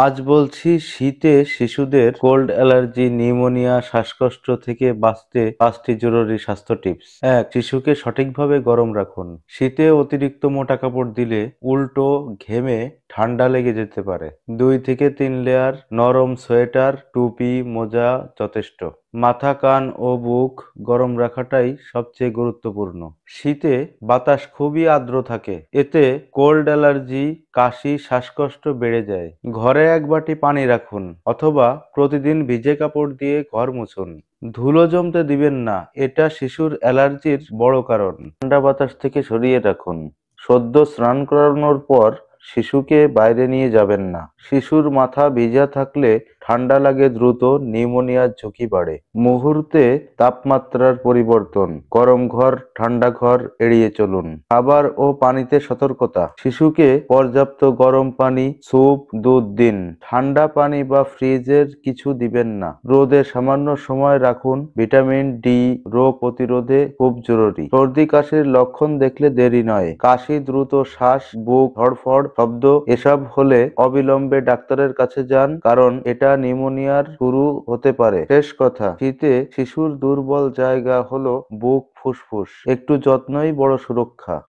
আজ বলছি শীতে শিশুদের কোল্ড অ্যালার্জি, নিউমোনিয়া, শ্বাসকষ্ট থেকে বাঁচতে 5টি জরুরি স্বাস্থ্য টিপস। 1. শিশুকে সঠিকভাবে গরম রাখুন। শীতে অতিরিক্ত মোটা কাপড় দিলে উল্টো ঘেমে ঠান্ডা লেগে যেতে পারে। 2 থেকে 3 লেয়ার নরম সোয়েটার, টুপি, মোজা যথেষ্ট। মাথা, কান ও বুক গরম রাখাটাই সবচেয়ে গুরুত্বপূর্ণ। শীতে বাতাস খুবই আর্দ্র থাকে, এতে কোল্ড অ্যালার্জি, কাশি, শ্বাসকষ্ট বেড়ে যায়। ঘরে 1 বাটি পানি রাখুন অথবা প্রতিদিন ভিজে কাপড় দিয়ে ঘর মুছুন। ধুলো জমতে দিবেন না, এটা শিশুর অ্যালার্জির বড় কারণ। ঠান্ডা বাতাস থেকে সরিয়ে রাখুন। সদ্য স্নান করানোর পর শিশুকে বাইরে নিয়ে যাবেন না। শিশুর মাথা ভিজা থাকলে ঠান্ডা লাগে দ্রুত, নিউমোনিয়ার ঝুঁকি বাড়ে। মুহূর্তে তাপমাত্রার পরিবর্তন, গরম ঘর, ঠান্ডা ঘর এড়িয়ে চলুন। খাবার ও পানিতে সতর্কতা, শিশুকে পর্যাপ্ত গরম পানি, স্যুপ, দুধ দিন। ঠান্ডা পানি বা ফ্রিজের কিছু দিবেন না। রোদে সামান্য সময় রাখুন। ভিটামিন ডি রোগ প্রতিরোধে খুব জরুরি। সর্দি কাশির লক্ষণ দেখলে দেরি নয়। কাশি, দ্রুত শ্বাস, বুক ধড়ফড় শব্দ এসব হলে অবিলম্বে ডাক্তারের কাছে যান, কারণ এটা নিউমোনিয়ার শুরু হতে পারে। শেষ কথা, শীতে শিশুর দুর্বল জায়গা হলো বুক, ফুসফুস। একটু যত্নই বড় সুরক্ষা।